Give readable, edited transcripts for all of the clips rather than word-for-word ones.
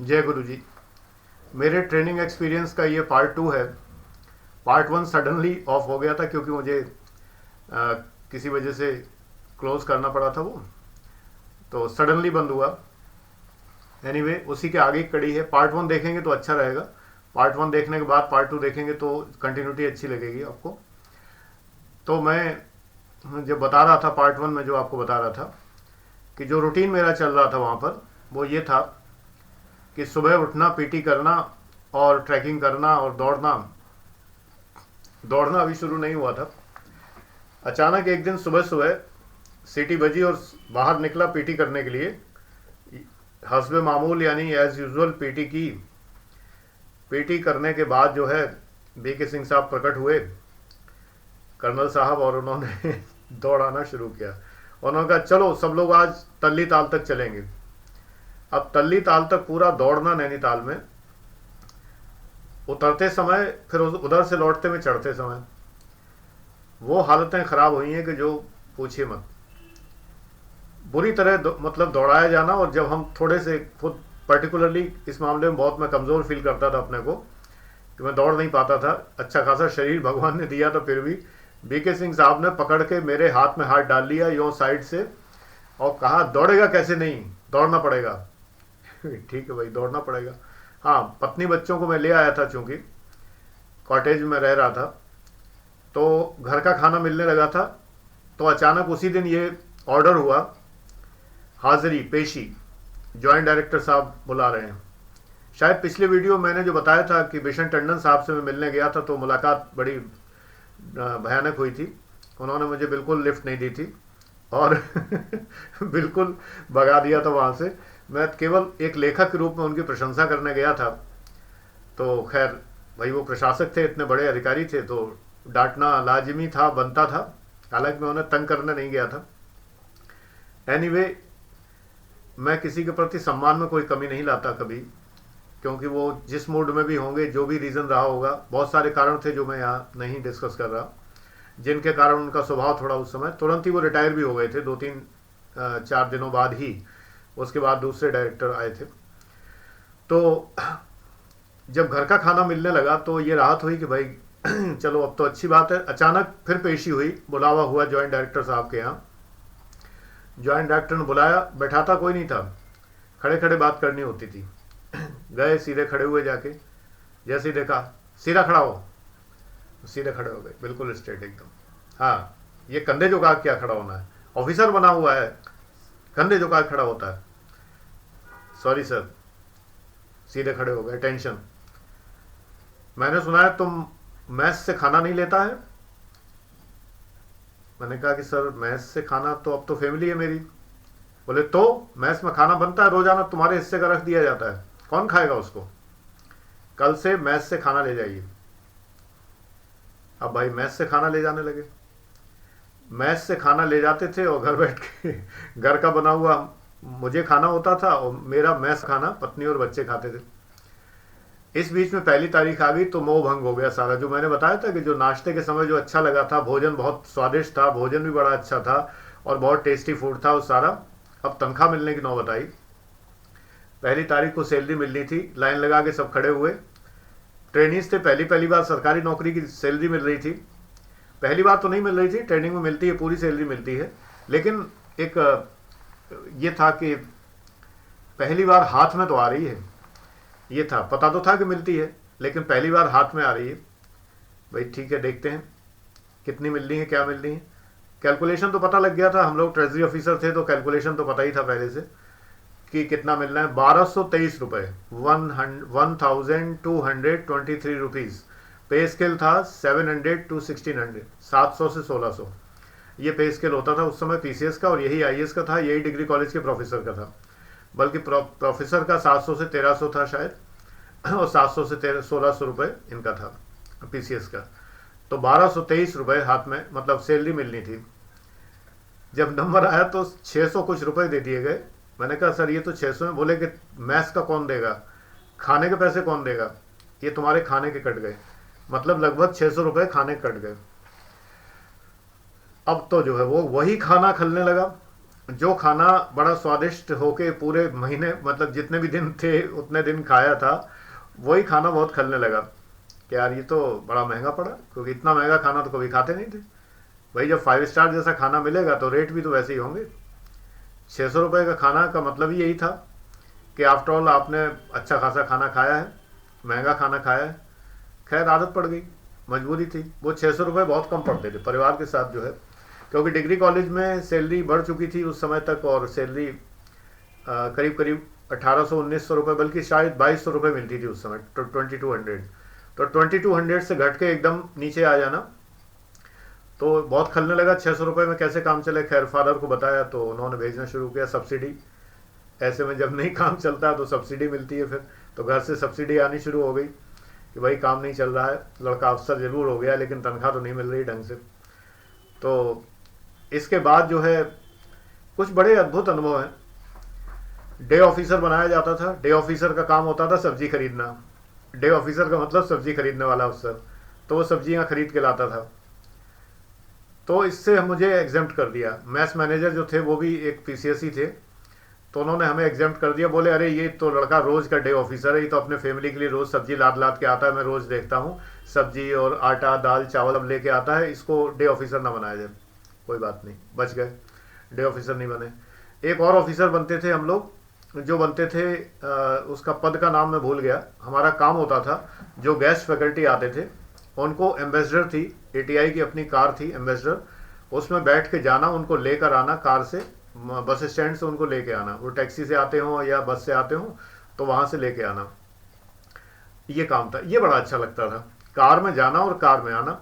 जय गुरु जी। मेरे training experience का ये पार्ट 2 है। पार्ट 1 सडनली ऑफ हो गया था क्योंकि मुझे किसी वजह से क्लोज करना पड़ा था वो, तो सडनली बंद हुआ। एनीवे उसी के आगे की कड़ी है। पार्ट 1 देखेंगे तो अच्छा रहेगा। पार्ट 1 देखने के बाद पार्ट 2 देखेंगे तो कंटिन्यूटी अच्छी लगेगी आपको। तो मैं जब बता रहा था पार्ट 1 में, जो आपको बता रहा था कि जो रूटीन मेरा चल रहा था वहाँ पर, वो ये था कि सुबह उठना, पीटी करना और ट्रैकिंग करना और दौड़ना। दौड़ना अभी शुरू नहीं हुआ था। अचानक एक दिन सुबह सुबह सीटी बजी और बाहर निकला पीटी करने के लिए। हस्बे मामूल यानी एज यूजुअल पीटी की। पीटी करने के बाद जो है बीके सिंह साहब प्रकट हुए, कर्नल साहब, और उन्होंने दौड़ाना शुरू किया। उन्होंने कहा चलो सब लोग आज तल्ली ताल तक चलेंगे। अब तल्ली ताल तक पूरा दौड़ना नैनीताल में, उतरते समय फिर उधर से लौटते हुए चढ़ते समय वो हालतें ख़राब हुई हैं कि जो पूछिए मत। बुरी तरह मतलब दौड़ाया जाना। और जब हम थोड़े से खुद पर्टिकुलरली इस मामले में बहुत मैं कमज़ोर फील करता था अपने को कि मैं दौड़ नहीं पाता था। अच्छा खासा शरीर भगवान ने दिया था, फिर भी बीके सिंह साहब ने पकड़ के मेरे हाथ में हाथ डाल लिया यूँ साइड से और कहा दौड़ेगा कैसे नहीं, दौड़ना पड़ेगा। ठीक है भाई, दौड़ना पड़ेगा। हाँ, पत्नी बच्चों को मैं ले आया था, चूँकि कॉटेज में रह रहा था तो घर का खाना मिलने लगा था। तो अचानक उसी दिन ये ऑर्डर हुआ, हाजिरी पेशी, जॉइंट डायरेक्टर साहब बुला रहे हैं। शायद पिछले वीडियो मैंने जो बताया था कि बिशन टंडन साहब से मैं मिलने गया था, तो मुलाकात बड़ी भयानक हुई थी। उन्होंने मुझे बिल्कुल लिफ्ट नहीं दी थी और बिल्कुल भगा दिया था वहाँ से। मैं केवल एक लेखक के रूप में उनकी प्रशंसा करने गया था। तो खैर भाई, वो प्रशासक थे, इतने बड़े अधिकारी थे, तो डांटना लाजिमी था, बनता था। हालांकि मैं उन्हें तंग करने नहीं गया था। एनीवे मैं किसी के प्रति सम्मान में कोई कमी नहीं लाता कभी, क्योंकि वो जिस मूड में भी होंगे, जो भी रीज़न रहा होगा, बहुत सारे कारण थे जो मैं यहाँ नहीं डिस्कस कर रहा, जिनके कारण उनका स्वभाव थोड़ा, उस समय तुरंत ही वो रिटायर भी हो गए थे, 2-3-4 दिनों बाद ही। उसके बाद दूसरे डायरेक्टर आए थे। तो जब घर का खाना मिलने लगा तो ये राहत हुई कि भाई चलो अब तो अच्छी बात है। अचानक फिर पेशी हुई, बुलावा हुआ जॉइंट डायरेक्टर साहब के यहाँ। जॉइंट डायरेक्टर ने बुलाया, बैठाता कोई नहीं था, खड़े खड़े बात करनी होती थी। गए, सीधे खड़े हुए जाके, जैसे ही देखा सीधा खड़ा हो, सीधे खड़े हो गए, बिल्कुल स्ट्रेट एकदम। हाँ, ये कंधे झुका क्या खड़ा होना है, ऑफिसर बना हुआ है, कंधे झुका खड़ा होता है। सॉरी सर, सीधे खड़े हो गए। टेंशन। मैंने सुना है तुम मैस से खाना नहीं लेता है। मैंने कहा कि सर मैस से खाना तो अब तो फैमिली है मेरी। बोले तो मैस में खाना बनता है रोजाना, तुम्हारे हिस्से का रख दिया जाता है, कौन खाएगा उसको, कल से मैस से खाना ले जाइए। अब भाई मैस से खाना ले जाने लगे। मैस से खाना ले जाते थे और घर बैठ के घर का बना हुआ मुझे खाना होता था और मेरा मैस खाना पत्नी और बच्चे खाते थे। इस बीच में पहली तारीख आ गई तो मोह भंग हो गया सारा। जो मैंने बताया था कि जो नाश्ते के समय जो अच्छा लगा था, भोजन बहुत स्वादिष्ट था, भोजन भी बड़ा अच्छा था और बहुत टेस्टी फूड था वो सारा, अब तनख्वाह मिलने की नौबत आई। पहली तारीख को सैलरी मिलनी थी, लाइन लगा के सब खड़े हुए। ट्रेनिंग्स थे, पहली पहली बार सरकारी नौकरी की सैलरी मिल रही थी। पहली बार तो नहीं मिल रही थी, ट्रेनिंग में मिलती है, पूरी सैलरी मिलती है, लेकिन एक ये था कि पहली बार हाथ में तो आ रही है। ये था, पता तो था कि मिलती है, लेकिन पहली बार हाथ में आ रही है। भाई ठीक है, देखते हैं कितनी मिल रही है, क्या मिल रही है। कैलकुलेशन तो पता लग गया था, हम लोग ट्रेजरी ऑफिसर थे तो कैलकुलेशन तो पता ही था पहले से कि कितना मिलना है। 1223 रुपये, 1223 रुपीज़। पे स्केल था 700 to 1600, 700 से 1600 ये पे स्केल होता था उस समय पीसीएस का, और यही आईएएस का था, यही डिग्री कॉलेज के प्रोफेसर का था। बल्कि प्रोफेसर का 700 से 1300 था शायद, और 700 से 1600 रुपये इनका था पीसीएस का। तो 1223 रुपये हाथ में, मतलब सैलरी मिलनी थी। जब नंबर आया तो 600 कुछ रुपए दे दिए गए। मैंने कहा सर ये तो 600 है। बोले कि मैस का कौन देगा, खाने के पैसे कौन देगा, ये तुम्हारे खाने के कट गए। मतलब लगभग 600 रुपये खाने के कट गए। अब तो जो है वो वही खाना खलने लगा। जो खाना बड़ा स्वादिष्ट होके पूरे महीने मतलब जितने भी दिन थे उतने दिन खाया था, वही खाना बहुत खलने लगा कि यार ये तो बड़ा महंगा पड़ा, क्योंकि इतना महंगा खाना तो कभी खाते नहीं थे। भाई जब 5 स्टार जैसा खाना मिलेगा तो रेट भी तो वैसे ही होंगे। 600 रुपये का खाना का मतलब ही यही था कि आफ्टर ऑल आपने अच्छा खासा खाना खाया है, महंगा खाना खाया है। खैर आदत पड़ गई, मजबूरी थी। वो 600 रुपये बहुत कम पड़ते थे परिवार के साथ जो है, क्योंकि डिग्री कॉलेज में सैलरी बढ़ चुकी थी उस समय तक, और सैलरी करीब करीब 1800-1900 रुपये, बल्कि शायद 2200 रुपये मिलती थी उस समय, तो 2200। तो 2200 से घट के एकदम नीचे आ जाना तो बहुत खलने लगा। 600 रुपये में कैसे काम चले। खैर फादर को बताया तो उन्होंने भेजना शुरू किया सब्सिडी। ऐसे में जब नहीं काम चलता तो सब्सिडी मिलती है फिर, तो घर से सब्सिडी आनी शुरू हो गई कि भाई काम नहीं चल रहा है, लड़का अफसर जरूर हो गया लेकिन तनख्वाह तो नहीं मिल रही ढंग से। तो इसके बाद जो है कुछ बड़े अद्भुत अनुभव हैं। डे ऑफिसर बनाया जाता था। डे ऑफिसर का काम होता था सब्जी खरीदना। डे ऑफिसर का मतलब सब्जी खरीदने वाला अफसर, तो वो सब्जियां खरीद के लाता था। तो इससे मुझे एग्जेम्प्ट कर दिया। मैथ्स मैनेजर जो थे वो भी एक पीसीएस ही थे, तो उन्होंने हमें एग्जेम्प्ट कर दिया। बोले अरे ये तो लड़का रोज़ का डे ऑफिसर है, ये तो अपने फैमिली के लिए रोज़ सब्जी लाद लाद के आता है, मैं रोज़ देखता हूँ सब्जी और आटा दाल चावल अब लेके आता है, इसको डे ऑफिसर ना बनाया जाए। कोई बात नहीं, बच गए, डे ऑफिसर नहीं बने। एक और ऑफिसर बनते थे हम लोग, जो बनते थे उसका पद का नाम मैं भूल गया। हमारा काम होता था जो गेस्ट फैकल्टी आते थे उनको, एम्बेसडर थी एटीआई की अपनी कार थी एम्बेसडर, उसमें बैठ के जाना, उनको लेकर आना कार से, बस स्टैंड से उनको लेके आना। वो टैक्सी से आते हों या बस से आते हों तो वहाँ से लेके आना, ये काम था। ये बड़ा अच्छा लगता था, कार में जाना और कार में आना।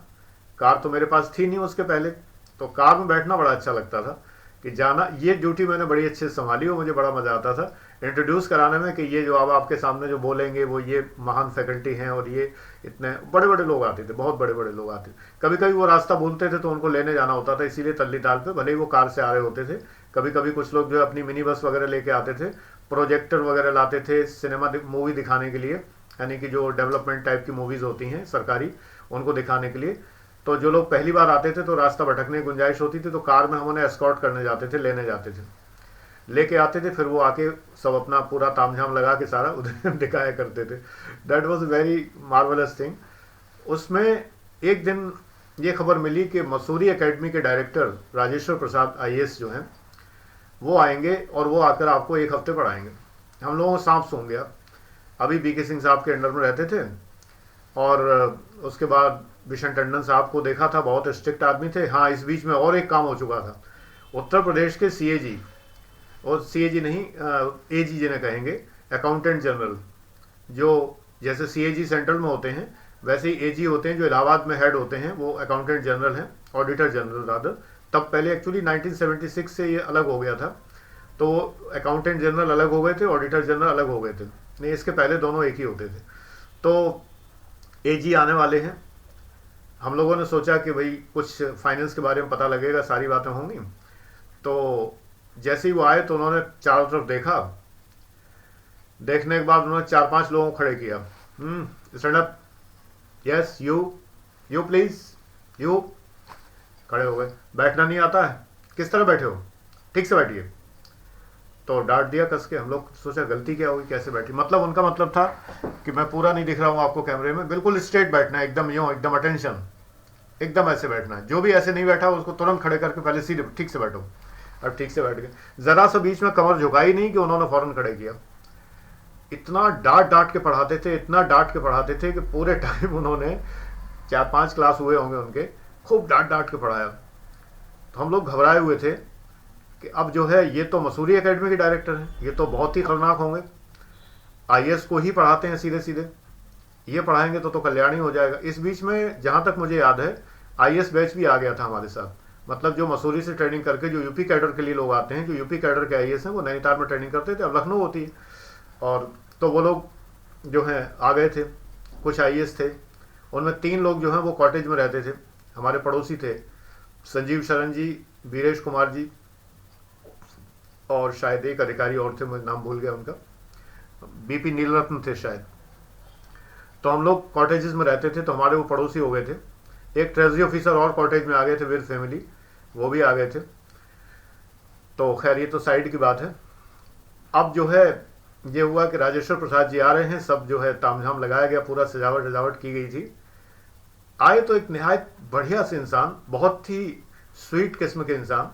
कार तो मेरे पास थी नहीं उसके पहले, तो कार में बैठना बड़ा अच्छा लगता था कि जाना। ये ड्यूटी मैंने बड़ी अच्छे से संभाली और मुझे बड़ा मज़ा आता था इंट्रोड्यूस कराने में कि ये जो अब आपके सामने जो बोलेंगे वो ये महान फैकल्टी हैं, और ये इतने बड़े बड़े लोग आते थे, बहुत बड़े बड़े लोग आते थे। कभी कभी वो रास्ता भूलते थे तो उनको लेने जाना होता था, इसीलिए तल्ली ताल पे, भले ही वो कार से आ रहे होते थे। कभी कभी कुछ लोग जो है अपनी मिनी बस वगैरह लेके आते थे, प्रोजेक्टर वगैरह लाते थे सिनेमा मूवी दिखाने के लिए, यानी कि जो डेवलपमेंट टाइप की मूवीज़ होती हैं सरकारी, उनको दिखाने के लिए। तो जो लोग पहली बार आते थे तो रास्ता भटकने की गुंजाइश होती थी, तो कार में हम उन्हें एस्कॉर्ट करने जाते थे, लेने जाते थे, लेके आते थे, फिर वो आके सब अपना पूरा तामझाम लगा के सारा उधर दिखाया करते थे। That was very marvellous thing. उसमें एक दिन ये खबर मिली कि मसूरी एकेडमी के डायरेक्टर राजेश्वर प्रसाद आईएएस जो हैं वो आएंगे और वो आकर आपको 1 हफ्ते पढ़ाएंगे। हम लोगों को सांप सूंघ गया। अभी बीके सिंह साहब के अंडर में रहते थे, और उसके बाद बिशन टंडन साहब को देखा था, बहुत स्ट्रिक्ट आदमी थे। हाँ, इस बीच में और एक काम हो चुका था। उत्तर प्रदेश के सीएजी, और सीएजी नहीं एजी जिन्हें कहेंगे, अकाउंटेंट जनरल, जो जैसे सीएजी सेंट्रल में होते हैं वैसे ही एजी होते हैं जो इलाहाबाद में हेड होते हैं, वो अकाउंटेंट जनरल हैं, ऑडिटर जनरल रादर। तब पहले एक्चुअली 1976 से ये अलग हो गया था, तो अकाउंटेंट जनरल अलग हो गए थे, ऑडिटर जनरल अलग हो गए थे। नहीं, इसके पहले दोनों एक ही होते थे। तो एजी आने वाले हैं। हम लोगों ने सोचा कि भाई कुछ फाइनेंस के बारे में पता लगेगा, सारी बातें होंगी। तो जैसे ही वो आए तो उन्होंने चारों तरफ देखा। देखने के बाद उन्होंने 4-5 लोगों को खड़े किया। Stand up, yes you please, you. खड़े हो गए। बैठना नहीं आता है? किस तरह बैठे हो? ठीक से बैठिए। तो डांट दिया कस के। हम लोग सोचा गलती क्या होगी, कैसे बैठी। मतलब उनका मतलब था कि मैं पूरा नहीं दिख रहा हूँ आपको कैमरे में, बिल्कुल स्ट्रेट बैठना है, एकदम यूँ, एकदम अटेंशन, एकदम ऐसे बैठना है। जो भी ऐसे नहीं बैठा उसको तुरंत खड़े करके पहले सीधे ठीक से बैठो। अब ठीक से बैठ गए। जरा सा बीच में कमर झुकाई नहीं कि उन्होंने फौरन खड़े किया। इतना डांट के पढ़ाते थे, इतना डांट के पढ़ाते थे कि पूरे टाइम उन्होंने 4-5 क्लास हुए होंगे उनके, खूब डांट के पढ़ाया। तो हम लोग घबराए हुए थे कि अब जो है ये तो मसूरी एकेडमी के डायरेक्टर हैं, ये तो बहुत ही खतरनाक होंगे, आईएएस को ही पढ़ाते हैं सीधे सीधे, ये पढ़ाएंगे तो कल्याणी हो जाएगा। इस बीच में जहाँ तक मुझे याद है आईएएस बैच भी आ गया था हमारे साथ। मतलब जो मसूरी से ट्रेनिंग करके जो यूपी कैडर के लिए लोग आते हैं, जो यूपी कैडर के आईएएस हैं, वो नैनीताल में ट्रेनिंग करते थे, अब लखनऊ होती है। और तो वो लोग जो हैं आ गए थे। कुछ आईएएस थे, उनमें 3 लोग जो हैं वो कॉटेज में रहते थे, हमारे पड़ोसी थे, संजीव शरण जी, वीरेश कुमार जी, और शायद एक अधिकारी और थे, मुझे नाम भूल गया उनका, बीपी नीलरत्न थे शायद। तो हम लोग कॉटेजेस में रहते थे, तो हमारे वो पड़ोसी हो गए थे। एक ट्रेजरी ऑफिसर और कॉटेज में आ गए थे विद फैमिली, वो भी आ गए थे। तो खैर ये तो साइड की बात है। अब जो है ये हुआ कि राजेश्वर प्रसाद जी आ रहे हैं, सब जो है तामझाम लगाया गया, पूरा सजावट की गई थी। आए तो एक निहायत बढ़िया से इंसान, बहुत ही स्वीट किस्म के इंसान,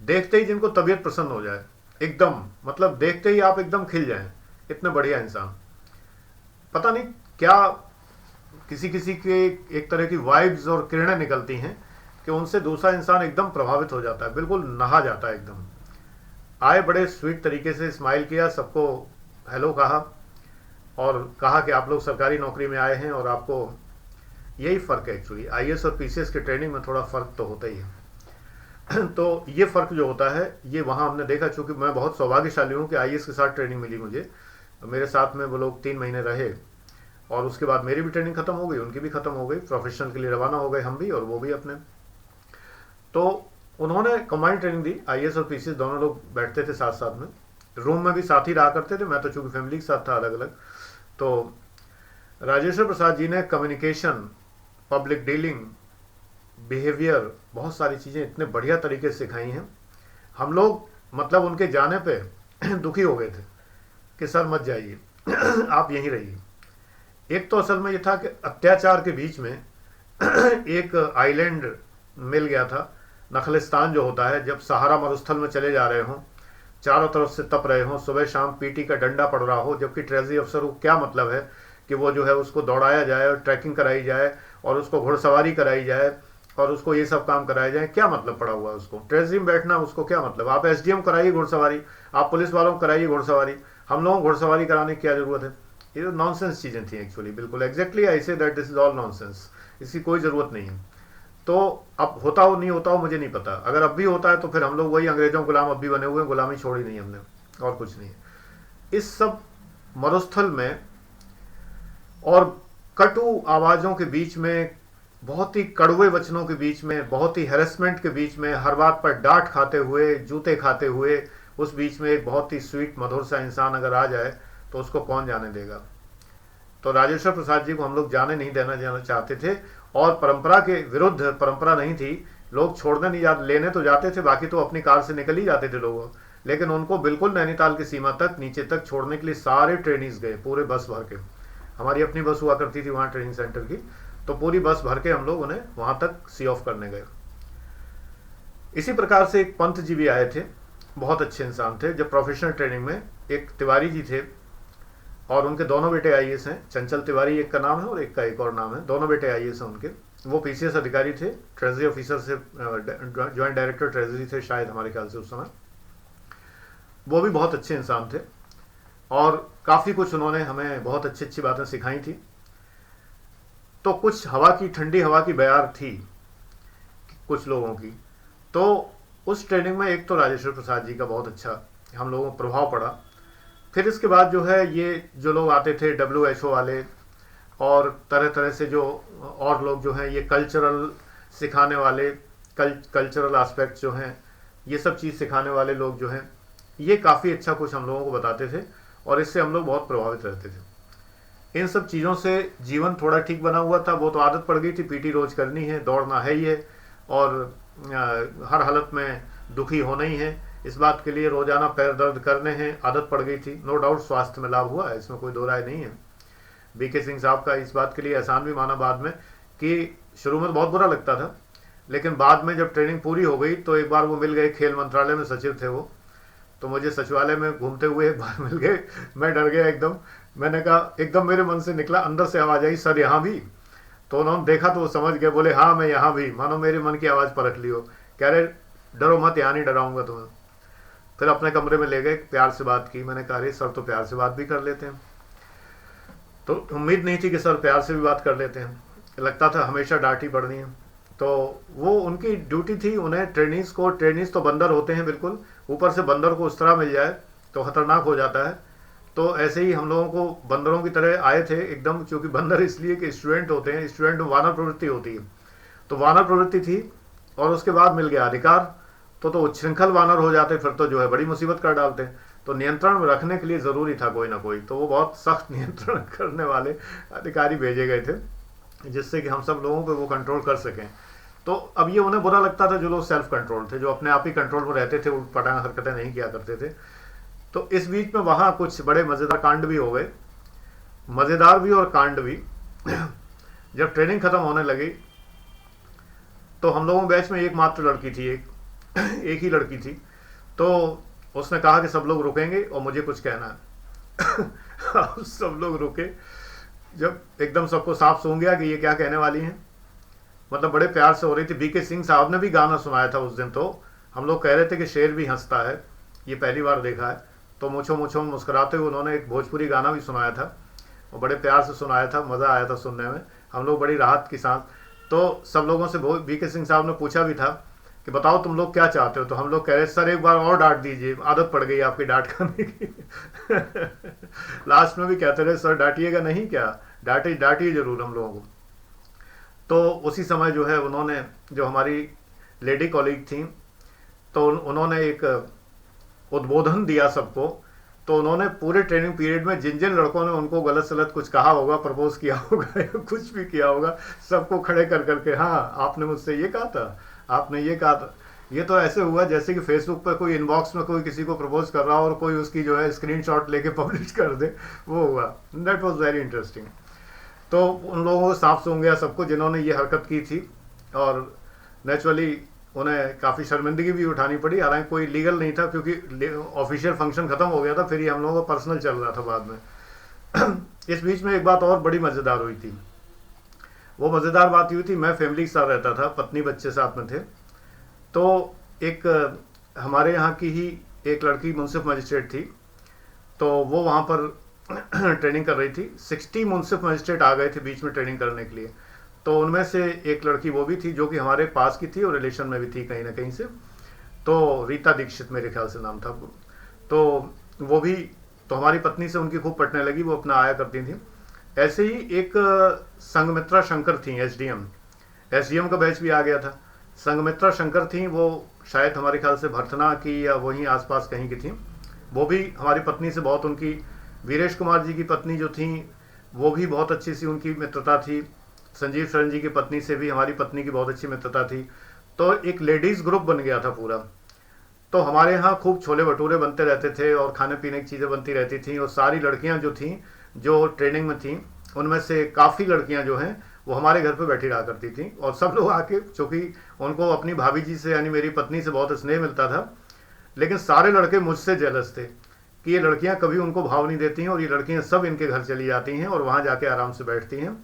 देखते ही जिनको तबीयत प्रसन्न हो जाए एकदम, मतलब देखते ही आप एकदम खिल जाएं, इतने बढ़िया इंसान। पता नहीं क्या किसी किसी के एक तरह की वाइब्स और किरणें निकलती हैं कि उनसे दूसरा इंसान एकदम प्रभावित हो जाता है, बिल्कुल नहा जाता है एकदम। आए बड़े स्वीट तरीके से, स्माइल किया, सबको हेलो कहा और कहा कि आप लोग सरकारी नौकरी में आए हैं और आपको यही फ़र्क है एक्चुअली, आईएएस और पीसीएस की ट्रेनिंग में थोड़ा फ़र्क तो होता ही है। तो ये फ़र्क जो होता है ये वहाँ हमने देखा, चूँकि मैं बहुत सौभाग्यशाली हूँ कि आईएएस के साथ ट्रेनिंग मिली मुझे, मेरे साथ में वो लोग 3 महीने रहे और उसके बाद मेरी भी ट्रेनिंग ख़त्म हो गई, उनकी भी ख़त्म हो गई, प्रोफेशनल के लिए रवाना हो गए हम भी और वो भी अपने। तो उन्होंने कंबाइंड ट्रेनिंग दी, आईएएस और पीसीएस दोनों लोग बैठते थे साथ साथ में, रूम में भी साथ ही रहा करते थे, मैं तो चूँकि फैमिली के साथ था अलग अलग। तो राजेश्वर प्रसाद जी ने कम्युनिकेशन, पब्लिक डीलिंग, बिहेवियर, बहुत सारी चीज़ें इतने बढ़िया तरीके से सिखाई हैं। हम लोग मतलब उनके जाने पे दुखी हो गए थे कि सर मत जाइए आप यहीं रहिए। एक तो असल में ये था कि अत्याचार के बीच में एक आइलैंड मिल गया था, नखलिस्तान जो होता है, जब सहारा मरुस्थल में चले जा रहे हों, चारों तरफ से तप रहे हों, सुबह शाम पीटी का डंडा पड़ रहा हो, जबकि ट्रेजरी अफसर को क्या मतलब है कि वो जो है उसको दौड़ाया जाए और ट्रैकिंग कराई जाए और उसको घुड़सवारी कराई जाए और उसको ये सब काम कराए जाए, क्या मतलब पड़ा हुआ है उसको ट्रेजरी में बैठना, उसको क्या मतलब। आप एसडीएम कराइए घुड़सवारी, आप पुलिस वालों को कराइए घुड़सवारी, हम लोगों को घुड़सवारी कराने की क्या जरूरत है। ये नॉनसेंस चीज़ें थी एक्चुअली, बिल्कुल exactly I say that this is all nonsense, इसकी कोई ज़रूरत नहीं है। तो अब होता हो नहीं होता हो मुझे नहीं पता, अगर अब भी होता है तो फिर हम लोग वही अंग्रेजों गुलाम अब भी बने हुए हैं, गुलामी छोड़ी नहीं हमने, और कुछ नहीं है। इस सब मरुस्थल में और कटु आवाज़ों के बीच में, बहुत ही कड़वे वचनों के बीच में, बहुत ही हैरेसमेंट के बीच में, हर बात पर डांट खाते हुए, जूते खाते हुए, उस बीच में एक बहुत ही स्वीट मधुर सा इंसान अगर आ जाए तो उसको कौन जाने देगा। तो राजेश्वर प्रसाद जी को हम लोग जाने नहीं देना चाहते थे, और परंपरा के विरुद्ध, परंपरा नहीं थी, लोग छोड़ने नहीं जाते, लेने तो जाते थे, बाकी तो अपनी कार से निकल ही जाते थे लोग, लेकिन उनको बिल्कुल नैनीताल की सीमा तक, नीचे तक छोड़ने के लिए सारे ट्रेनिंग्स गए, पूरे बस भर के। हमारी अपनी बस हुआ करती थी वहाँ ट्रेनिंग सेंटर की, तो पूरी बस भर के हम लोग उन्हें वहाँ तक सी ऑफ करने गए। इसी प्रकार से एक पंत जी भी आए थे, बहुत अच्छे इंसान थे, जब प्रोफेशनल ट्रेनिंग में। एक तिवारी जी थे और उनके दोनों बेटे आईएएस हैं, चंचल तिवारी एक का नाम है और एक का एक और नाम है, दोनों बेटे आईएएस हैं उनके। वो पीसीएस अधिकारी थे, ट्रेजरी ऑफिसर से ज्वाइंट डायरेक्टर ट्रेजरी थे शायद हमारे ख्याल से उस समय। वो भी बहुत अच्छे इंसान थे और काफ़ी कुछ उन्होंने हमें बहुत अच्छी अच्छी बातें सिखाई थी। तो कुछ हवा की, ठंडी हवा की बयार थी कुछ लोगों की। तो उस ट्रेनिंग में एक तो राजेश्वर प्रसाद जी का बहुत अच्छा हम लोगों को प्रभाव पड़ा। फिर इसके बाद जो है ये जो लोग आते थे WHO वाले और तरह तरह से जो और लोग जो हैं, ये कल्चरल सिखाने वाले, कल्चरल एस्पेक्ट जो हैं, ये सब चीज़ सिखाने वाले लोग जो हैं, ये काफ़ी अच्छा कुछ हम लोगों को बताते थे और इससे हम लोग बहुत प्रभावित रहते थे। इन सब चीज़ों से जीवन थोड़ा ठीक बना हुआ था, वो तो आदत पड़ गई थी, पीटी रोज करनी है, दौड़ना है ही है, और हर हालत में दुखी होना ही है, इस बात के लिए रोजाना पैर दर्द करने हैं, आदत पड़ गई थी। नो डाउट स्वास्थ्य में लाभ हुआ है, इसमें कोई दो राय नहीं है। बीके सिंह साहब का इस बात के लिए एहसान भी माना बाद में, कि शुरू में तो बहुत बुरा लगता था, लेकिन बाद में जब ट्रेनिंग पूरी हो गई तो एक बार वो मिल गए, खेल मंत्रालय में सचिव थे वो, तो मुझे सचिवालय में घूमते हुए एक बार मिल गए। मैं डर गया एकदम, मैंने कहा, एकदम मेरे मन से निकला, अंदर से आवाज़ आई, सर यहाँ भी? तो उन्होंने देखा तो वो समझ गए, बोले हाँ मैं यहाँ भी, मानो मेरे मन की आवाज़ परख ली हो। कह रहे डरो मत, यहाँ नहीं डराऊंगा तुम्हें। फिर अपने कमरे में ले गए, प्यार से बात की। मैंने कहा अरे सर तो प्यार से बात भी कर लेते हैं, तो उम्मीद नहीं थी कि सर प्यार से भी बात कर लेते हैं, लगता था हमेशा डांट ही पड़नी है। तो वो उनकी ड्यूटी थी, उन्हें ट्रेनिंग्स तो बंदर होते हैं बिल्कुल, ऊपर से बंदर को उस तरह मिल जाए तो खतरनाक हो जाता है। तो ऐसे ही हम लोगों को बंदरों की तरह आए थे एकदम, क्योंकि बंदर इसलिए कि स्टूडेंट होते हैं, स्टूडेंट में वानर प्रवृत्ति होती है, तो वानर प्रवृत्ति थी और उसके बाद मिल गया अधिकार, तो उच्छृंखल वानर हो जाते, फिर तो जो है बड़ी मुसीबत कर डालते। तो नियंत्रण में रखने के लिए ज़रूरी था कोई ना कोई, तो वो बहुत सख्त नियंत्रण करने वाले अधिकारी भेजे गए थे, जिससे कि हम सब लोगों पे वो कंट्रोल कर सकें। तो अब ये उन्हें बुरा लगता था जो लोग सेल्फ कंट्रोल थे, जो अपने आप ही कंट्रोल में रहते थे, उठ पटांग हरकतें नहीं किया करते थे। तो इस बीच में वहाँ कुछ बड़े मज़ेदार कांड भी हो गए, मज़ेदार भी और कांड भी। जब ट्रेनिंग ख़त्म होने लगी तो हम लोगों बैच में एकमात्र लड़की थी, एक ही लड़की थी। तो उसने कहा कि सब लोग रुकेंगे और मुझे कुछ कहना है। सब लोग रुके। जब एकदम सबको साफ सूंघ गया कि ये क्या कहने वाली हैं, मतलब बड़े प्यार से हो रही थी। बीके सिंह साहब ने भी गाना सुनाया था उस दिन। तो हम लोग कह रहे थे कि शेर भी हंसता है, ये पहली बार देखा है। तो मुछो मुछो मुस्कुराते हुए उन्होंने एक भोजपुरी गाना भी सुनाया था और बड़े प्यार से सुनाया था, मज़ा आया था सुनने में। हम लोग बड़ी राहत की सांस। तो सब लोगों से बीके सिंह साहब ने पूछा भी था कि बताओ तुम लोग क्या चाहते हो। तो हम लोग कह रहे सर एक बार और डांट दीजिए, आदत पड़ गई आपकी डांट खाने की। लास्ट में भी कहते रहे सर डांटिएगा नहीं, क्या डांटिए जरूर हम लोगों को। तो उसी समय जो है उन्होंने, जो हमारी लेडी कॉलीग थी, तो उन्होंने एक उद्बोधन दिया सबको। तो उन्होंने पूरे ट्रेनिंग पीरियड में जिन जिन लड़कों ने उनको गलत सलत कुछ कहा होगा, प्रपोज किया होगा या कुछ भी किया होगा, सबको खड़े कर करके, हाँ आपने मुझसे ये कहा था, आपने ये कहा था। ये तो ऐसे हुआ जैसे कि फेसबुक पर कोई इनबॉक्स में कोई किसी को प्रपोज कर रहा हो और कोई उसकी जो है स्क्रीनशॉट लेके पब्लिश कर दे, वो हुआ। That was very interesting. तो उन लोगों को साफ सूंघ गया सबको जिन्होंने ये हरकत की थी, और नेचुरली उन्हें काफ़ी शर्मिंदगी भी उठानी पड़ी। हालांकि कोई लीगल नहीं था क्योंकि ऑफिशियल फंक्शन ख़त्म हो गया था, फिर ये हम लोगों का पर्सनल चल रहा था बाद में। इस बीच में एक बात और बड़ी मज़ेदार हुई थी। वो मज़ेदार बात हुई थी, मैं फैमिली के साथ रहता था, पत्नी बच्चे साथ में थे। तो एक हमारे यहाँ की ही एक लड़की मुंसिफ मजिस्ट्रेट थी। तो वो वहाँ पर ट्रेनिंग कर रही थी। 60 मुंसिफ मजिस्ट्रेट आ गए थे बीच में ट्रेनिंग करने के लिए। तो उनमें से एक लड़की वो भी थी जो कि हमारे पास की थी और रिलेशन में भी थी कहीं ना कहीं से। तो रीता दीक्षित मेरे ख्याल से नाम था। तो वो भी, तो हमारी पत्नी से उनकी खूब पटने लगी, वो अपना आया करती थी। ऐसे ही एक संगमित्रा शंकर थी, एसडीएम का बैच भी आ गया था। संगमित्रा शंकर थी, वो शायद हमारे ख्याल से भरथना की या वहीं आसपास कहीं की थी। वो भी हमारी पत्नी से बहुत, उनकी वीरेश कुमार जी की पत्नी जो थी वो भी बहुत अच्छी सी उनकी मित्रता थी। संजीव शरण जी की पत्नी से भी हमारी पत्नी की बहुत अच्छी मित्रता थी। तो एक लेडीज़ ग्रुप बन गया था पूरा। तो हमारे यहाँ खूब छोले भटूरे बनते रहते थे और खाने पीने की चीज़ें बनती रहती थी। और सारी लड़कियाँ जो थीं जो ट्रेनिंग में थीं, उनमें से काफ़ी लड़कियाँ जो हैं वो हमारे घर पे बैठी रहा करती थी। और सब लोग आके, चूँकि उनको अपनी भाभी जी से यानी मेरी पत्नी से बहुत स्नेह मिलता था, लेकिन सारे लड़के मुझसे जेलस थे कि ये लड़कियाँ कभी उनको भाव नहीं देती हैं और ये लड़कियाँ सब इनके घर चली जाती हैं और वहाँ जाके आराम से बैठती हैं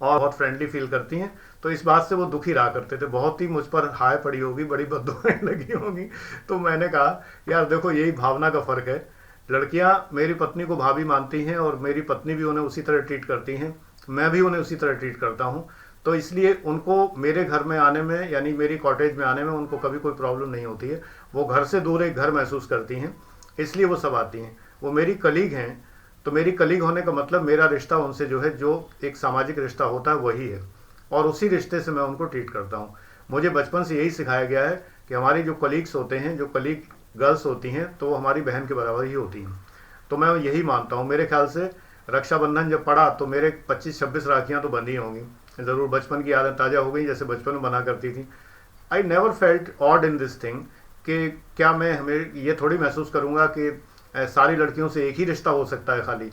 और बहुत फ्रेंडली फील करती हैं। तो इस बात से वो दुखी रहा करते थे। बहुत ही मुझ पर हाय पड़ी होगी, बड़ी बद्दुआएं लगी होंगी। तो मैंने कहा यार देखो, यही भावना का फ़र्क है। लड़कियां मेरी पत्नी को भाभी मानती हैं और मेरी पत्नी भी उन्हें उसी तरह ट्रीट करती हैं, मैं भी उन्हें उसी तरह ट्रीट करता हूं। तो इसलिए उनको मेरे घर में आने में, यानी मेरी कॉटेज में आने में उनको कभी कोई प्रॉब्लम नहीं होती है। वो घर से दूर एक घर महसूस करती हैं, इसलिए वो सब आती हैं। वो मेरी कलीग हैं, तो मेरी कलीग होने का मतलब मेरा रिश्ता उनसे जो है, जो एक सामाजिक रिश्ता होता है वही है, और उसी रिश्ते से मैं उनको ट्रीट करता हूँ। मुझे बचपन से यही सिखाया गया है कि हमारी जो कलीग्स होते हैं, जो कलीग गर्ल्स होती हैं, तो वो हमारी बहन के बराबर ही होती हैं। तो मैं यही मानता हूँ। मेरे ख्याल से रक्षाबंधन जब पड़ा तो मेरे 25-26 राखियाँ तो बंधी होंगी ज़रूर। बचपन की यादें ताज़ा हो गई जैसे बचपन में बना करती थी। I never felt odd in this thing कि क्या मैं हमें ये थोड़ी महसूस करूँगा कि सारी लड़कियों से एक ही रिश्ता हो सकता है खाली।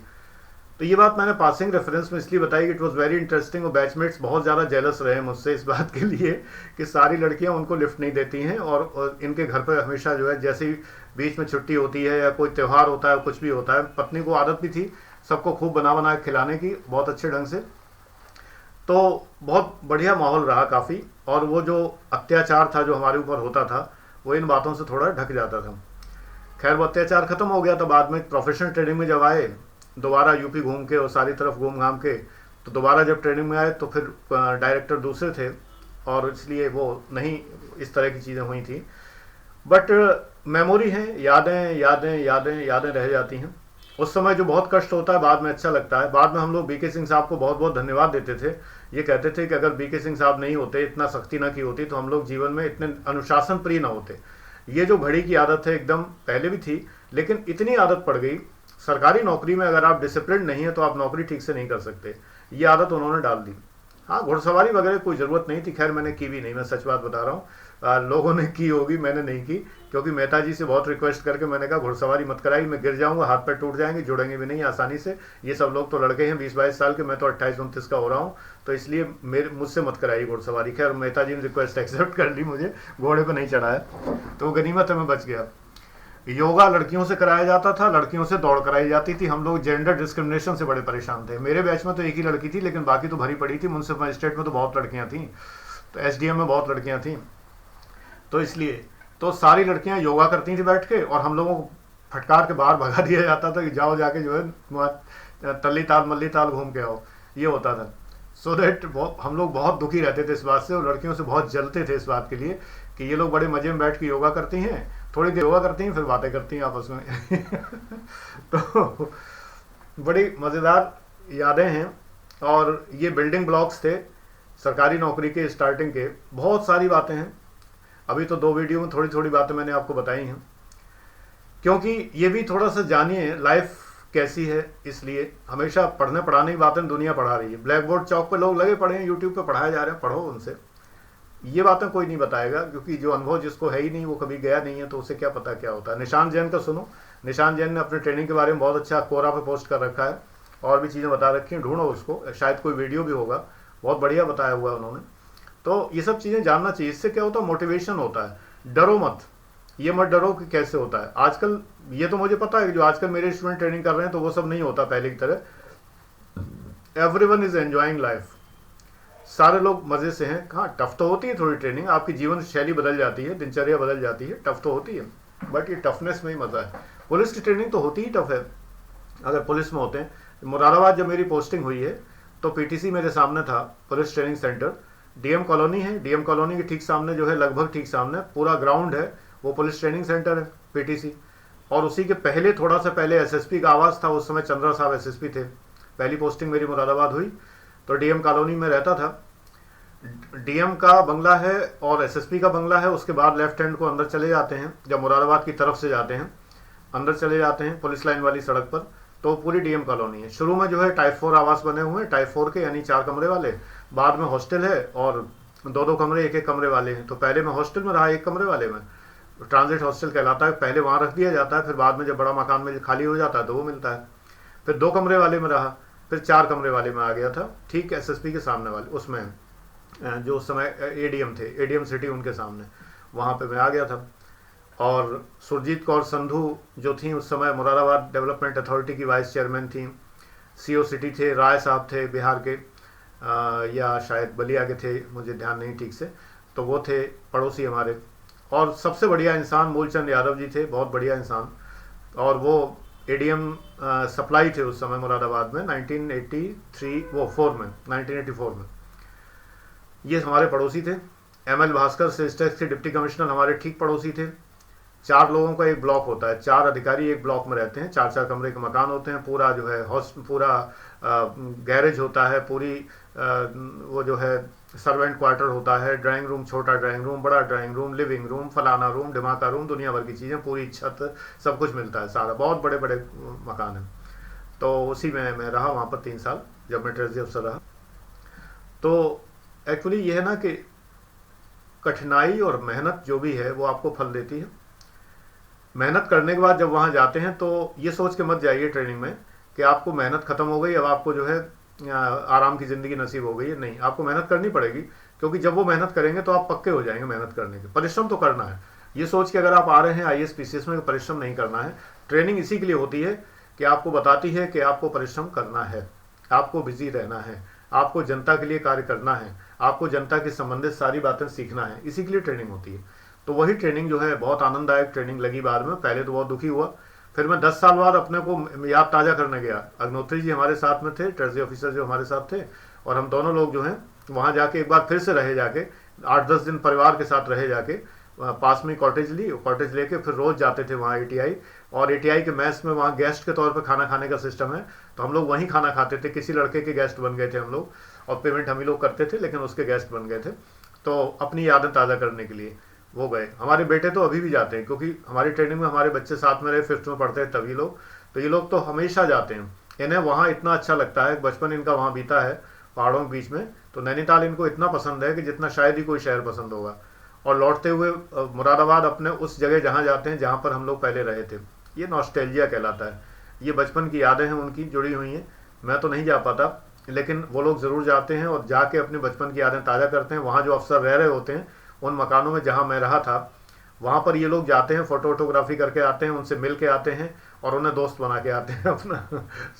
तो ये बात मैंने पासिंग रेफरेंस में इसलिए बताई कि इट वाज वेरी इंटरेस्टिंग। और बैचमेट्स बहुत ज़्यादा जेलस रहे मुझसे इस बात के लिए कि सारी लड़कियां उनको लिफ्ट नहीं देती हैं, और इनके घर पर हमेशा जो है, जैसे ही बीच में छुट्टी होती है या कोई त्यौहार होता है, कुछ भी होता है, पत्नी को आदत भी थी सबको खूब बना बना के खिलाने की, बहुत अच्छे ढंग से। तो बहुत बढ़िया माहौल रहा काफ़ी। और वो जो अत्याचार था जो हमारे ऊपर होता था, वो इन बातों से थोड़ा ढक जाता था। खैर वो अत्याचार ख़त्म हो गया था बाद में। प्रोफेशनल ट्रेनिंग में जब आए, दोबारा यूपी घूम के और सारी तरफ घूम घाम के, तो दोबारा जब ट्रेनिंग में आए तो फिर डायरेक्टर दूसरे थे और इसलिए वो नहीं, इस तरह की चीज़ें हुई थी। बट मेमोरी हैं, यादें यादें यादें यादें रह जाती हैं। उस समय जो बहुत कष्ट होता है, बाद में अच्छा लगता है। बाद में हम लोग बीके सिंह साहब को बहुत बहुत धन्यवाद देते थे। ये कहते थे कि अगर बीके सिंह साहब नहीं होते, इतना सख्ती ना की होती, तो हम लोग जीवन में इतने अनुशासन प्रिय ना होते। ये जो घड़ी की आदत है, एकदम पहले भी थी, लेकिन इतनी आदत पड़ गई। सरकारी नौकरी में अगर आप डिसिप्लिन नहीं है तो आप नौकरी ठीक से नहीं कर सकते। ये आदत उन्होंने डाल दी। हाँ, घुड़सवारी वगैरह कोई ज़रूरत नहीं थी, खैर मैंने की भी नहीं, मैं सच बात बता रहा हूँ। लोगों ने की होगी, मैंने नहीं की, क्योंकि मेहता जी से बहुत रिक्वेस्ट करके मैंने कहा घुड़सवारी मत कराई, मैं गिर जाऊंगा, हाथ पैर टूट जाएंगे, जुड़ेंगे भी नहीं आसानी से। ये सब लोग तो लड़के हैं 20-22 साल के, मैं तो 28-29 का हो रहा हूँ, तो इसलिए मुझसे मत कराइए घुड़सवारी। खैर मेहता जी ने रिक्वेस्ट एक्सेप्ट कर ली, मुझे घोड़े पर नहीं चढ़ाया, तो गनीमत है मैं बच गया। योगा लड़कियों से कराया जाता था, लड़कियों से दौड़ कराई जाती थी। हम लोग जेंडर डिस्क्रिमिनेशन से बड़े परेशान थे। मेरे बैच में तो एक ही लड़की थी, लेकिन बाकी तो भरी पड़ी थी। म्युनिसिपल मजिस्ट्रेट में तो बहुत लड़कियां थीं, तो एसडीएम में बहुत लड़कियां थीं, तो इसलिए तो सारी लड़कियां योगा करती थी बैठ के, और हम लोगों को फटकार के बाहर भगा दिया जाता था कि जाओ जाके जो है तल्ली ताल मल्ली ताल घूम के आओ, ये होता था। सो दैट हम लोग बहुत दुखी रहते थे इस बात से, और लड़कियों से बहुत जलते थे इस बात के लिए कि ये लोग बड़े मजे में बैठ के योगा करती हैं, थोड़ी देर योगा करती हैं फिर बातें करती हैं आपस में। तो बड़ी मज़ेदार यादें हैं, और ये बिल्डिंग ब्लॉक्स थे सरकारी नौकरी के स्टार्टिंग के। बहुत सारी बातें हैं, अभी तो 2 वीडियो में थोड़ी थोड़ी बातें मैंने आपको बताई हैं, क्योंकि ये भी थोड़ा सा जानिए लाइफ कैसी है। इसलिए हमेशा पढ़ने पढ़ाने की बातें दुनिया पढ़ा रही है। ब्लैक बोर्ड चौक पे लोग लगे पढ़े हैं, यूट्यूब पे पढ़ाए जा रहे हैं, पढ़ो उनसे। ये बातें कोई नहीं बताएगा, क्योंकि जो अनुभव जिसको है ही नहीं, वो कभी गया नहीं है, तो उसे क्या पता क्या होता है। निशांत जैन का सुनो, निशांत जैन ने अपने ट्रेनिंग के बारे में बहुत अच्छा कोरा पे पोस्ट कर रखा है, और भी चीज़ें बता रखी हैं, ढूंढो उसको, शायद कोई वीडियो भी होगा, बहुत बढ़िया बताया हुआ है उन्होंने। तो ये सब चीज़ें जानना चाहिए, इससे क्या होता है, मोटिवेशन होता है। डरो मत, ये मत डरो कि कैसे होता है आजकल। ये तो मुझे पता है कि जो आजकल मेरे स्टूडेंट ट्रेनिंग कर रहे हैं, तो वो सब नहीं होता पहले की तरह। एवरीवन इज एंजॉइंग लाइफ, सारे लोग मज़े से हैं। हाँ, टफ तो होती है थोड़ी ट्रेनिंग, आपकी जीवन शैली बदल जाती है, दिनचर्या बदल जाती है, टफ तो होती है, बट ये टफनेस में ही मज़ा है। पुलिस की ट्रेनिंग तो होती ही टफ है, अगर पुलिस में होते हैं। मुरादाबाद जब मेरी पोस्टिंग हुई है, तो पीटीसी मेरे सामने था, police training centre. DM colony है, डीएम कॉलोनी के ठीक सामने जो है, लगभग ठीक सामने पूरा ग्राउंड है, वो पुलिस ट्रेनिंग सेंटर है पीटीसी। और उसी के पहले, थोड़ा सा पहले एसएसपी का आवास था, उस समय चंद्रा साहब एसएसपी थे। पहली पोस्टिंग मेरी मुरादाबाद हुई, तो डीएम कॉलोनी में रहता था। डीएम का बंगला है और एसएसपी का बंगला है, उसके बाद लेफ्ट हैंड को अंदर चले जाते हैं, जब मुरादाबाद की तरफ से जाते हैं, अंदर चले जाते हैं पुलिस लाइन वाली सड़क पर, तो पूरी डीएम कॉलोनी है। शुरू में जो है टाइप 4 आवास बने हुए हैं, टाइप 4 के, यानी 4 कमरे वाले। बाद में हॉस्टल है, और 2-2 कमरे, 1-1 कमरे वाले हैं। तो पहले मैं हॉस्टल में रहा, 1 कमरे वाले में, ट्रांजिट हॉस्टल कहलाता है। पहले वहाँ रख दिया जाता है, फिर बाद में जब बड़ा मकान में खाली हो जाता है तो वो मिलता है। फिर 2 कमरे वाले में रहा, फिर 4 कमरे वाले में आ गया था, ठीक एसएसपी के सामने वाले, उसमें जो उस समय एडीएम थे, एडीएम सिटी उनके सामने, वहाँ पे मैं आ गया था। और सुरजीत कौर संधू जो थी उस समय मुरादाबाद डेवलपमेंट अथॉरिटी की वाइस चेयरमैन थी। सीओ सिटी थे, राय साहब थे बिहार के, या शायद बलिया के थे, मुझे ध्यान नहीं ठीक से, तो वो थे पड़ोसी हमारे। और सबसे बढ़िया इंसान मूलचंद यादव जी थे, बहुत बढ़िया इंसान, और वो एडीएम सप्लाई थे उस समय मुरादाबाद में 1984 में। ये हमारे पड़ोसी थे। एमएल भास्कर सेस्टेक्स के डिप्टी कमिश्नर हमारे ठीक पड़ोसी थे। 4 लोगों का एक ब्लॉक होता है, 4 अधिकारी एक ब्लॉक में रहते हैं, 4-4 कमरे के मकान होते हैं। पूरा जो है पूरा गैरेज होता है, पूरी वो जो है सर्वेंट क्वार्टर होता है, ड्राइंग रूम, छोटा ड्राइंग रूम, बड़ा ड्राइंग रूम, लिविंग रूम, फलाना रूम, ढिमाका रूम, दुनिया भर की चीज़ें, पूरी छत, सब कुछ मिलता है सारा। बहुत बड़े बड़े मकान हैं। तो उसी में मैं रहा वहाँ पर 3 साल, जब मैं ट्रेजरी अफसर रहा। तो एक्चुअली ये है ना कि कठिनाई और मेहनत जो भी है वो आपको फल देती है। मेहनत करने के बाद जब वहाँ जाते हैं, तो ये सोच के मत जाइए ट्रेनिंग में कि आपको मेहनत खत्म हो गई, अब आपको जो है आराम की ज़िंदगी नसीब हो गई है। नहीं, आपको मेहनत करनी पड़ेगी, क्योंकि जब वो मेहनत करेंगे तो आप पक्के हो जाएंगे मेहनत करने के। परिश्रम तो करना है। ये सोच के अगर आप आ रहे हैं आईएएस पीसीएस में, परिश्रम नहीं करना है। ट्रेनिंग इसी के लिए होती है कि आपको बताती है कि आपको परिश्रम करना है, आपको बिजी रहना है, आपको जनता के लिए कार्य करना है, आपको जनता के संबंधित सारी बातें सीखना है। इसी के लिए ट्रेनिंग होती है। तो वही ट्रेनिंग जो है बहुत आनंददायक ट्रेनिंग लगी बाद में। पहले तो बहुत दुखी हुआ, फिर मैं 10 साल बाद अपने को याद ताज़ा करने गया। अग्नोत्री जी हमारे साथ में थे, ट्रेजरी ऑफिसर जो हमारे साथ थे, और हम दोनों लोग जो हैं वहाँ जाके एक बार फिर से रहे, जाके 8-10 दिन परिवार के साथ रहे, जाके पास में कॉटेज ली, कॉटेज लेके फिर रोज़ जाते थे वहाँ एटीआई। और एटीआई के मैस में वहाँ गेस्ट के तौर पर खाना खाने का सिस्टम है, तो हम लोग वहीं खाना खाते थे। किसी लड़के के गेस्ट बन गए थे हम लोग, और पेमेंट हम ही लोग करते थे, लेकिन उसके गेस्ट बन गए थे। तो अपनी यादें ताज़ा करने के लिए वो गए। हमारे बेटे तो अभी भी जाते हैं, क्योंकि हमारी ट्रेनिंग में हमारे बच्चे साथ में रहे, 5th में पढ़ते हैं तभी लोग, तो ये लोग तो हमेशा जाते हैं। इन्हें वहाँ इतना अच्छा लगता है, बचपन इनका वहाँ बीता है पहाड़ों के बीच में, तो नैनीताल इनको इतना पसंद है कि जितना शायद ही कोई शहर पसंद होगा। और लौटते हुए मुरादाबाद अपने उस जगह जहाँ जाते हैं जहाँ पर हम लोग पहले रहे थे। ये नॉस्टैल्जिया कहलाता है, ये बचपन की यादें हैं उनकी जुड़ी हुई हैं। मैं तो नहीं जा पाता, लेकिन वो लोग ज़रूर जाते हैं और जाके अपने बचपन की यादें ताज़ा करते हैं। वहाँ जो अफसर रह रहे होते हैं उन मकानों में जहाँ मैं रहा था, वहाँ पर ये लोग जाते हैं, फोटोग्राफी करके आते हैं, उनसे मिल के आते हैं और उन्हें दोस्त बना के आते हैं अपना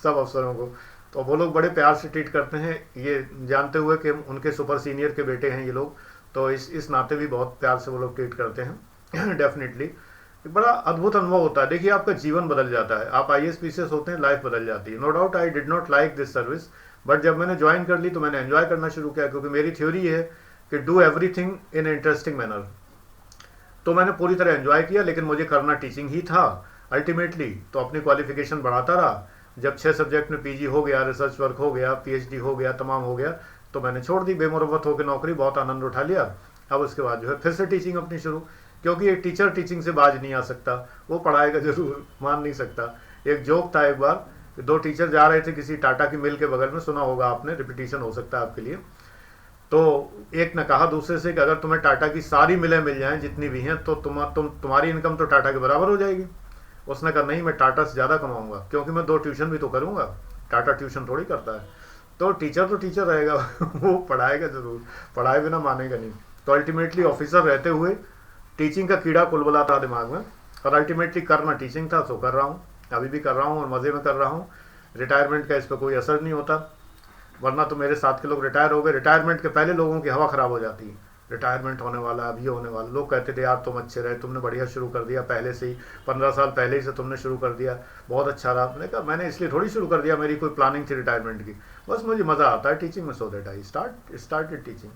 सब अफसरों को। तो वो लोग बड़े प्यार से ट्रीट करते हैं, ये जानते हुए कि उनके सुपर सीनियर के बेटे हैं ये लोग, तो इस नाते भी बहुत प्यार से वो लोग ट्रीट करते हैं। डेफिनेटली एक बड़ा अद्भुत अनुभव होता है। देखिए आपका जीवन बदल जाता है, आप IAS PCS होते हैं, लाइफ बदल जाती है। No doubt I did not like this service, but जब मैंने ज्वाइन कर ली तो मैंने एंजॉय करना शुरू किया, क्योंकि मेरी थ्योरी है कि do everything in interesting manner. तो मैंने पूरी तरह एंजॉय किया, लेकिन मुझे करना टीचिंग ही था अल्टीमेटली। तो अपनी क्वालिफिकेशन बढ़ाता रहा। जब 6 सब्जेक्ट में PG हो गया, रिसर्च वर्क हो गया, PhD हो गया, तमाम हो गया, तो मैंने छोड़ दी बेमुरवत होकर नौकरी, बहुत आनंद उठा लिया। अब उसके बाद जो है फिर से टीचिंग अपनी शुरू, क्योंकि एक टीचर टीचिंग से बाज नहीं आ सकता, वो पढ़ाएगा जरूर, मान नहीं सकता। एक जोक था एक बार, 2 टीचर जा रहे थे किसी टाटा की मिल के बगल में, सुना होगा आपने, रिपीटिशन हो सकता है आपके लिए। तो एक ने कहा दूसरे से कि अगर तुम्हें टाटा की सारी मिलें मिल जाएं जितनी भी हैं, तो तुम्हारी इनकम तो टाटा के बराबर हो जाएगी। उसने कहा नहीं, मैं टाटा से ज़्यादा कमाऊंगा, क्योंकि मैं 2 ट्यूशन भी तो करूंगा, टाटा ट्यूशन थोड़ी करता है। तो टीचर रहेगा वो पढ़ाएगा जरूर, पढ़ाए बिना मानेगा नहीं। तो अल्टीमेटली ऑफिसर रहते हुए टीचिंग का कीड़ा कुलबुला था दिमाग में, और अल्टीमेटली करना टीचिंग था, तो कर रहा हूँ, अभी भी कर रहा हूँ और मज़े में कर रहा हूँ। रिटायरमेंट का इस पर कोई असर नहीं होता, वरना तो मेरे साथ के लोग रिटायर हो गए। रिटायरमेंट के पहले लोगों की हवा ख़राब हो जाती है, रिटायरमेंट होने वाला, अभी होने वाला। लोग कहते थे यार तुम अच्छे रहे, तुमने बढ़िया शुरू कर दिया पहले से ही, 15 साल पहले ही से तुमने शुरू कर दिया, बहुत अच्छा रहा। मैंने कहा मैंने इसलिए थोड़ी शुरू कर दिया, मेरी कोई प्लानिंग थी रिटायरमेंट की, बस मुझे मज़ा आता है टीचिंग में, so that I started teaching.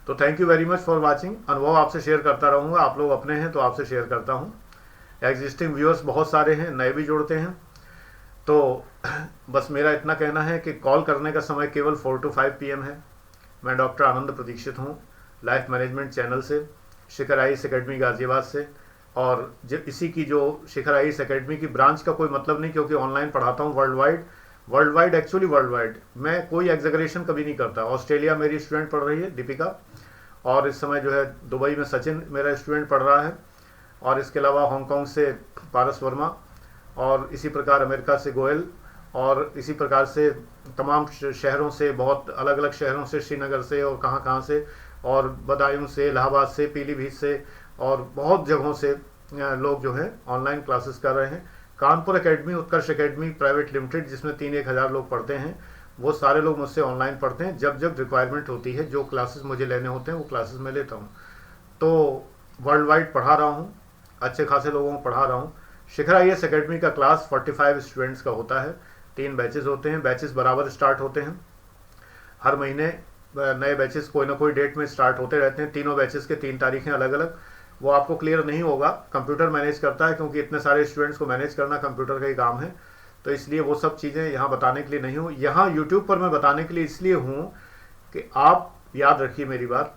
तो thank you very much for watching. अनुभव आपसे शेयर करता रहूँगा, आप लोग अपने हैं तो आपसे शेयर करता हूँ। एग्जिस्टिंग व्यूअर्स बहुत सारे हैं, नए भी जुड़ते हैं। तो बस मेरा इतना कहना है कि कॉल करने का समय केवल 4 to 5 PM है। मैं डॉक्टर आनंद प्रतीक्षित हूँ, लाइफ मैनेजमेंट चैनल से, शिखर IAS एकेडमी गाजियाबाद से। और जब इसी की जो शिखर IAS एकेडमी की ब्रांच का कोई मतलब नहीं, क्योंकि ऑनलाइन पढ़ाता हूँ world wide actually world wide. मैं कोई एग्जैगरेशन कभी नहीं करता। ऑस्ट्रेलिया मेरी स्टूडेंट पढ़ रही है दीपिका, और इस समय जो है दुबई में सचिन मेरा स्टूडेंट पढ़ रहा है, और इसके अलावा हांगकांग से पारस वर्मा, और इसी प्रकार अमेरिका से गोयल, और इसी प्रकार से तमाम शहरों से, बहुत अलग अलग शहरों से, श्रीनगर से और कहाँ से, और बदायूं से, इलाहाबाद से, पीलीभीत से, और बहुत जगहों से लोग जो हैं ऑनलाइन क्लासेस कर रहे हैं। कानपुर एकेडमी, उत्कर्ष एकेडमी प्राइवेट लिमिटेड, जिसमें 3-1 हज़ार लोग पढ़ते हैं, वो सारे लोग मुझसे ऑनलाइन पढ़ते हैं। जब जब रिक्वायरमेंट होती है, जो क्लासेस मुझे लेने होते हैं वो क्लासेस मैं लेता हूँ। तो वर्ल्ड वाइड पढ़ा रहा हूँ, अच्छे खासे लोगों को पढ़ा रहा हूँ। शिखर IAS एकेडमी का क्लास 45 स्टूडेंट्स का होता है, 3 बैचेस होते हैं, बैचेस बराबर स्टार्ट होते हैं। हर महीने नए बैचेस कोई ना कोई डेट में स्टार्ट होते रहते हैं। तीनों बैचेस के 3 तारीखें अलग अलग। वो आपको क्लियर नहीं होगा, कंप्यूटर मैनेज करता है, क्योंकि इतने सारे स्टूडेंट्स को मैनेज करना कंप्यूटर का ही काम है। तो इसलिए वो सब चीज़ें यहाँ बताने के लिए नहीं हूँ, यहाँ यूट्यूब पर मैं बताने के लिए इसलिए हूँ कि आप याद रखिए मेरी बात,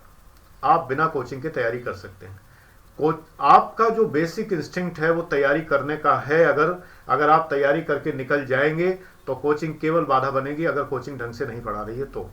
आप बिना कोचिंग के तैयारी कर सकते हैं। आपका जो बेसिक इंस्टिंक्ट है वो तैयारी करने का है। अगर आप तैयारी करके निकल जाएंगे तो कोचिंग केवल बाधा बनेगी। अगर कोचिंग ढंग से नहीं पढ़ा रही है तो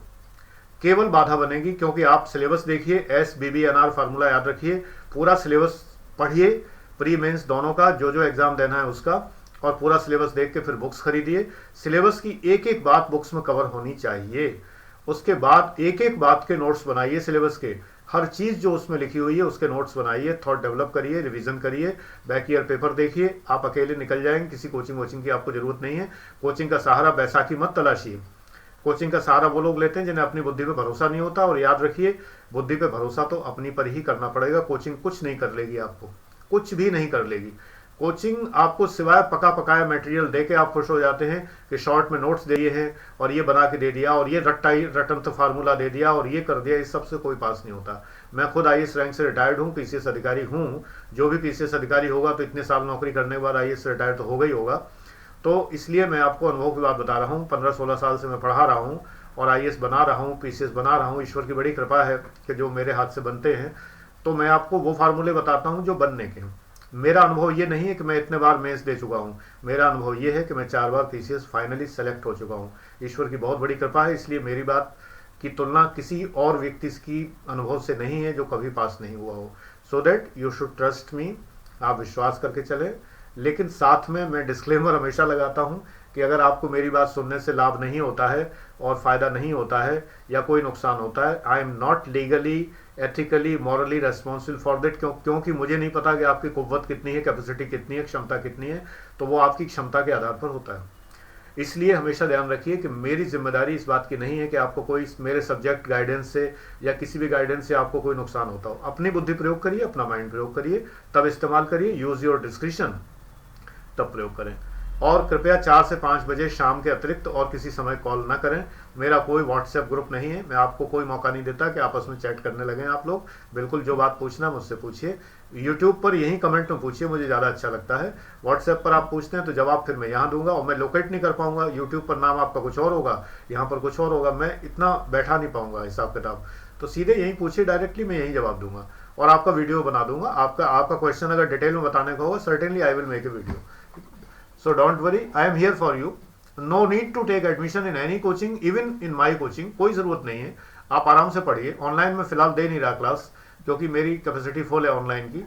केवल बाधा बनेगी, क्योंकि आप सिलेबस देखिए, SBBNR फार्मूला याद रखिए, पूरा सिलेबस पढ़िए, प्री मेंस दोनों का, जो जो एग्जाम देना है उसका, और पूरा सिलेबस देख के फिर बुक्स खरीदिए। सिलेबस की एक एक बात बुक्स में कवर होनी चाहिए। उसके बाद एक एक बात के नोट्स बनाइए, सिलेबस के हर चीज़ जो उसमें लिखी हुई है उसके नोट्स बनाइए, थॉट डेवलप करिए, रिवीजन करिए, बैक ईयर पेपर देखिए। आप अकेले निकल जाएंगे, किसी कोचिंग की आपको जरूरत नहीं है। कोचिंग का सहारा बैसाखी मत तलाशिए। कोचिंग का सहारा वो लोग लेते हैं जिन्हें अपनी बुद्धि पे भरोसा नहीं होता, और याद रखिए बुद्धि पे भरोसा तो अपनी पर ही करना पड़ेगा। कोचिंग कुछ नहीं कर लेगी, आपको कुछ भी नहीं कर लेगी। कोचिंग आपको सिवाय पका पकाया मटेरियल दे के आप खुश हो जाते हैं कि शॉर्ट में नोट्स दिए हैं और ये बना के दे दिया और ये रटन तो फार्मूला दे दिया और ये कर दिया, इस सबसे कोई पास नहीं होता। मैं खुद IAS रैंक से रिटायर्ड हूँ, PCS अधिकारी हूँ। जो भी PCS अधिकारी होगा तो इतने साल नौकरी करने के बाद IAS से रिटायर तो हो गई होगा। तो इसलिए मैं आपको अनुभव की बात बता रहा हूँ। 15-16 साल से मैं पढ़ा रहा हूँ और IAS बना रहा हूँ, PCS बना रहा हूँ। ईश्वर की बड़ी कृपा है कि जो मेरे हाथ से बनते हैं, तो मैं आपको वो फार्मूले बताता हूँ जो बनने के हैं। मेरा अनुभव ये नहीं है कि मैं इतने बार मेंस दे चुका हूँ, मेरा अनुभव ये है कि मैं 4 बार PCS फाइनली सेलेक्ट हो चुका हूँ। ईश्वर की बहुत बड़ी कृपा है, इसलिए मेरी बात की तुलना किसी और व्यक्ति की अनुभव से नहीं है जो कभी पास नहीं हुआ हो। So that you should trust me, आप विश्वास करके चले। लेकिन साथ में मैं डिस्क्लेमर हमेशा लगाता हूँ कि अगर आपको मेरी बात सुनने से लाभ नहीं होता है और फ़ायदा नहीं होता है या कोई नुकसान होता है, I am not legally, ethically, morally responsible for that. क्योंकि मुझे नहीं पता कि आपकी कुव्वत कितनी है, कैपेसिटी कितनी है, क्षमता कितनी है, तो वो आपकी क्षमता के आधार पर होता है। इसलिए हमेशा ध्यान रखिए कि मेरी जिम्मेदारी इस बात की नहीं है कि आपको कोई मेरे सब्जेक्ट गाइडेंस से या किसी भी गाइडेंस से आपको कोई नुकसान होता हो। अपनी बुद्धि प्रयोग करिए, अपना माइंड प्रयोग करिए, तब इस्तेमाल करिए, यूज योर डिस्क्रिप्शन, तब प्रयोग करें। और कृपया 4 से 5 बजे शाम के अतिरिक्त और किसी समय कॉल ना करें। मेरा कोई व्हाट्सएप ग्रुप नहीं है, मैं आपको कोई मौका नहीं देता कि आपस में चैट करने लगे। आप लोग बिल्कुल जो बात पूछना मुझसे पूछिए, यूट्यूब पर यही कमेंट में पूछिए, मुझे ज़्यादा अच्छा लगता है। व्हाट्सएप पर आप पूछते हैं तो जवाब फिर मैं यहाँ दूंगा और मैं लोकेट नहीं कर पाऊंगा। यूट्यूब पर नाम आपका कुछ और होगा, यहाँ पर कुछ और होगा, मैं इतना बैठा नहीं पाऊंगा हिसाब किताब। तो सीधे यहीं पूछिए डायरेक्टली, मैं यही जवाब दूंगा और आपका वीडियो बना दूंगा। आपका क्वेश्चन अगर डिटेल में बताने का होगा, certainly I will make a video. So don't worry, I am here for you. No need to take admission in any coaching, even in my coaching. कोई ज़रूरत नहीं है, आप आराम से पढ़िए। ऑनलाइन में फ़िलहाल दे नहीं रहा क्लास, क्योंकि मेरी कैपेसिटी फुल है ऑनलाइन की,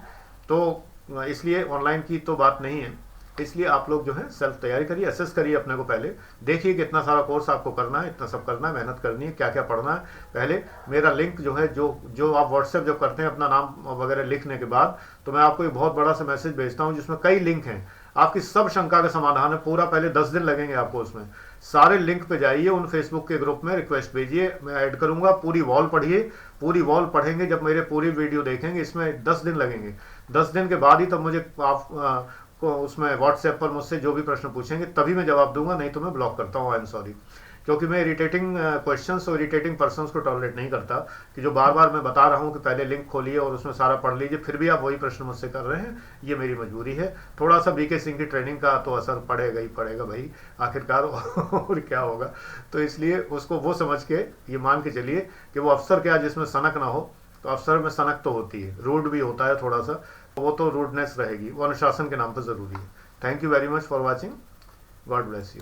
तो इसलिए ऑनलाइन की तो बात नहीं है। इसलिए आप लोग जो है सेल्फ तैयारी करिए, असेस करिए अपने को पहले, देखिए कि इतना सारा कोर्स आपको करना है, इतना सब करना है, मेहनत करनी है, क्या क्या पढ़ना है। पहले मेरा लिंक जो है, जो आप व्हाट्सएप जब करते हैं अपना नाम वगैरह लिखने के बाद, तो मैं आपको एक बहुत बड़ा सा मैसेज भेजता हूँ जिसमें कई लिंक हैं, आपकी सब शंका का समाधान है पूरा। पहले 10 दिन लगेंगे आपको उसमें। सारे लिंक पे जाइए, उन फेसबुक के ग्रुप में रिक्वेस्ट भेजिए, मैं ऐड करूंगा। पूरी वॉल पढ़िए, पूरी वॉल पढ़ेंगे जब मेरे पूरी वीडियो देखेंगे, इसमें 10 दिन लगेंगे। 10 दिन के बाद ही तब मुझे आप को उसमें व्हाट्सएप पर मुझसे जो भी प्रश्न पूछेंगे तभी मैं जवाब दूंगा, नहीं तो मैं ब्लॉक करता हूँ। आई एम सॉरी, क्योंकि मैं इरिटेटिंग क्वेश्चंस और इरिटेटिंग पर्सन्स को टॉलरेट नहीं करता कि जो बार बार मैं बता रहा हूँ कि पहले लिंक खोलिए और उसमें सारा पढ़ लीजिए, फिर भी आप वही प्रश्न मुझसे कर रहे हैं। ये मेरी मजबूरी है। थोड़ा सा बीके सिंह की ट्रेनिंग का तो असर पड़ेगा ही पड़ेगा भाई, आखिरकार और क्या होगा। तो इसलिए उसको वो समझ के ये मान के चलिए कि वो अफसर क्या जिसमें सनक ना हो, तो अफसर में सनक तो होती है, रूड भी होता है थोड़ा सा, वो तो रूडनेस रहेगी, वो अनुशासन के नाम पर ज़रूरी है। Thank you very much for watching, God bless you.